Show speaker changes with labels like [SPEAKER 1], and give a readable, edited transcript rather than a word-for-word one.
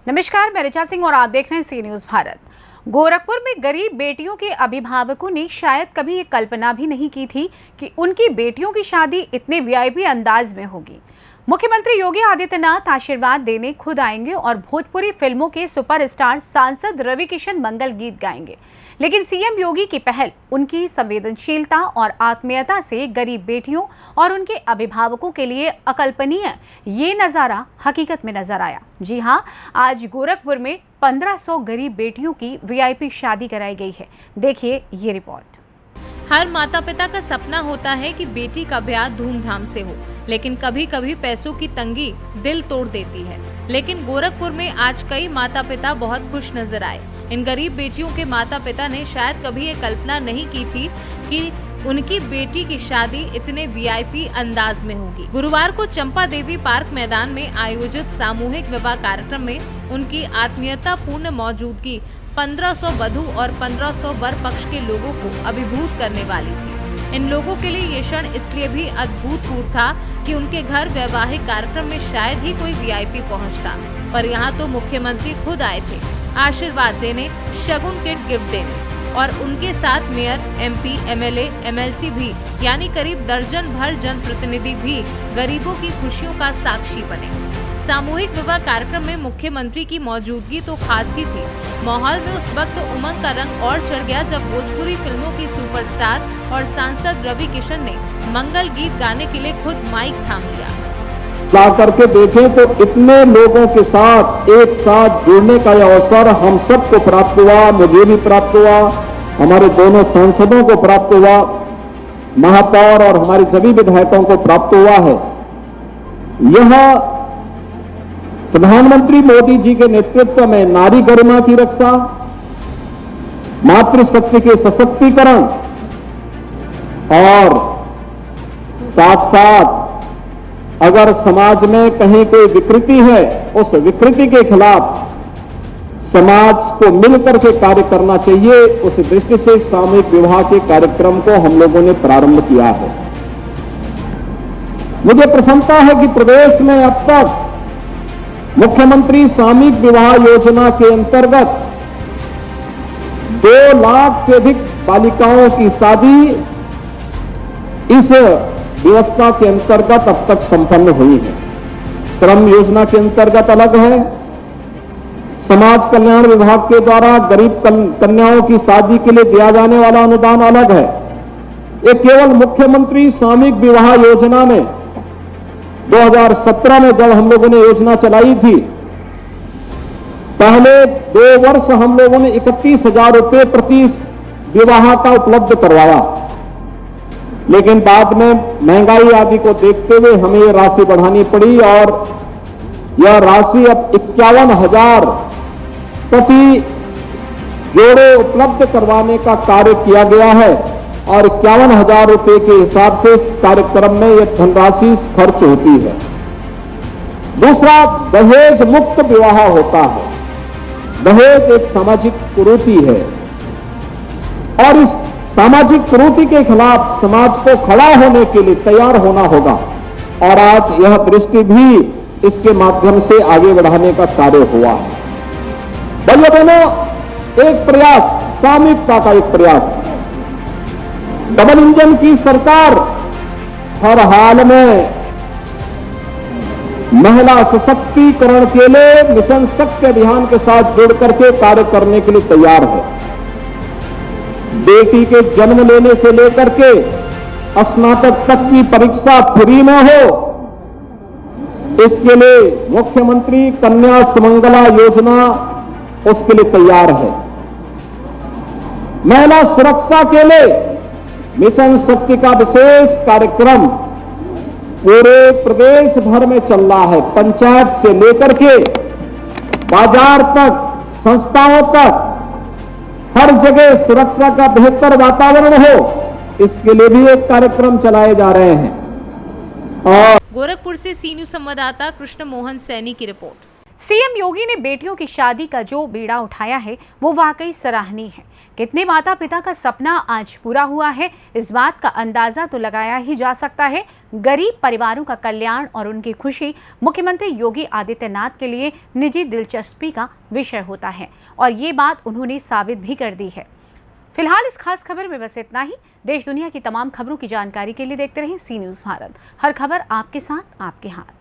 [SPEAKER 1] नमस्कार, मैं ऋचा सिंह और आप देख रहे हैं सी न्यूज़ भारत। गोरखपुर में गरीब बेटियों के अभिभावकों ने शायद कभी ये कल्पना भी नहीं की थी कि उनकी बेटियों की शादी इतने वीआईपी अंदाज में होगी। मुख्यमंत्री योगी आदित्यनाथ आशीर्वाद देने खुद आएंगे और भोजपुरी फिल्मों के सुपरस्टार सांसद रवि किशन मंगल गीत गाएंगे। लेकिन सीएम योगी की पहल, उनकी संवेदनशीलता और आत्मीयता से गरीब बेटियों और उनके अभिभावकों के लिए अकल्पनीय ये नज़ारा हकीकत में नजर आया। जी हाँ, आज गोरखपुर में 1500 गरीब बेटियों की वीआईपी शादी कराई गई है। देखिए ये रिपोर्ट।
[SPEAKER 2] हर माता पिता का सपना होता है कि बेटी का ब्याह धूमधाम से हो, लेकिन कभी कभी पैसों की तंगी दिल तोड़ देती है। लेकिन गोरखपुर में आज कई माता पिता बहुत खुश नजर आए। इन गरीब बेटियों के माता पिता ने शायद कभी ये कल्पना नहीं की थी कि उनकी बेटी की शादी इतने वीआईपी अंदाज में होगी। गुरुवार को चंपा देवी पार्क मैदान में आयोजित सामूहिक विवाह कार्यक्रम में उनकी आत्मीयता पूर्ण मौजूदगी 1500 वधू और 1500 वर पक्ष के लोगों को अभिभूत करने वाली थी। इन लोगों के लिए ये क्षण इसलिए भी अद्भुतपूर्ण था कि उनके घर वैवाहिक कार्यक्रम में शायद ही कोई वीआईपी पहुंचता, पर यहाँ तो मुख्यमंत्री खुद आए थे आशीर्वाद देने, शगुन किट गिफ्ट देने, और उनके साथ मेयर, एमपी, एमएलए, एमएलसी भी, यानी करीब दर्जन भर जनप्रतिनिधि भी गरीबों की खुशियों का साक्षी बने। सामूहिक विवाह कार्यक्रम में मुख्यमंत्री की मौजूदगी तो खास ही थी। माहौल में उस वक्त उमंग का रंग और चढ़ गया जब भोजपुरी फिल्मों की सुपरस्टार और सांसद रवि किशन ने मंगल गीत गाने के लिए खुद माइक थाम लिया।
[SPEAKER 3] ला करके देखें तो इतने लोगों के साथ एक साथ जुड़ने का यह अवसर हम सबको प्राप्त हुआ, मुझे भी प्राप्त हुआ, हमारे दोनों सांसदों को प्राप्त हुआ, महापौर और हमारे सभी विधायकों को प्राप्त हुआ है। यह प्रधानमंत्री मोदी जी के नेतृत्व में नारी गरिमा की रक्षा, मातृशक्ति के सशक्तिकरण और साथ साथ अगर समाज में कहीं कोई विकृति है, उस विकृति के खिलाफ समाज को मिलकर के कार्य करना चाहिए। उस दृष्टि से सामूहिक विवाह के कार्यक्रम को हम लोगों ने प्रारंभ किया है। मुझे प्रसन्नता है कि प्रदेश में अब तक मुख्यमंत्री सामूहिक विवाह योजना के अंतर्गत 2 लाख से अधिक बालिकाओं की शादी इस व्यवस्था के अंतर्गत अब तक संपन्न हुई है। श्रम योजना के अंतर्गत अलग है, समाज कल्याण विभाग के द्वारा गरीब कन्याओं की शादी के लिए दिया जाने वाला अनुदान अलग है। ये केवल मुख्यमंत्री सामूहिक विवाह योजना में 2017 में जब हम लोगों ने योजना चलाई थी, पहले 2 वर्ष हम लोगों ने 31,000 रुपये प्रति विवाह का उपलब्ध करवाया, लेकिन बाद में महंगाई आदि को देखते हुए हमें यह राशि बढ़ानी पड़ी और यह राशि अब 51,000 प्रति जोड़े उपलब्ध करवाने का कार्य किया गया है और 51,000 रुपये के हिसाब से इस कार्यक्रम में यह धनराशि खर्च होती है। दूसरा, दहेज मुक्त विवाह होता है। दहेज एक सामाजिक कुरीति है और इस सामाजिक कुरीति के खिलाफ समाज को खड़ा होने के लिए तैयार होना होगा और आज यह दृष्टि भी इसके माध्यम से आगे बढ़ाने का कार्य हुआ है। भाइयों बहनों, एक प्रयास, सामूहिकता का एक प्रयास। डबल इंजन की सरकार हर हाल में महिला सशक्तिकरण के लिए मिशन शक्ति अभियान के साथ जुड़ करके कार्य करने के लिए तैयार है। बेटी के जन्म लेने से लेकर के स्नातक तक की परीक्षा फ्री में हो, इसके लिए मुख्यमंत्री कन्या सुमंगला योजना उसके लिए तैयार है। महिला सुरक्षा के लिए मिशन शक्ति का विशेष कार्यक्रम पूरे प्रदेश भर में चल रहा है। पंचायत से लेकर के बाजार तक, संस्थाओं तक, हर जगह सुरक्षा का बेहतर वातावरण हो, इसके लिए भी एक कार्यक्रम चलाए जा रहे हैं। और
[SPEAKER 2] गोरखपुर से सी न्यूज़ संवाददाता कृष्ण मोहन सैनी की रिपोर्ट।
[SPEAKER 1] सीएम योगी ने बेटियों की शादी का जो बीड़ा उठाया है वो वाकई सराहनीय है। कितने माता पिता का सपना आज पूरा हुआ है, इस बात का अंदाजा तो लगाया ही जा सकता है। गरीब परिवारों का कल्याण और उनकी खुशी मुख्यमंत्री योगी आदित्यनाथ के लिए निजी दिलचस्पी का विषय होता है और ये बात उन्होंने साबित भी कर दी है। फिलहाल इस खास खबर में बस इतना ही। देश दुनिया की तमाम खबरों की जानकारी के लिए देखते रहें सी न्यूज़ भारत। हर खबर आपके साथ, आपके हाथ।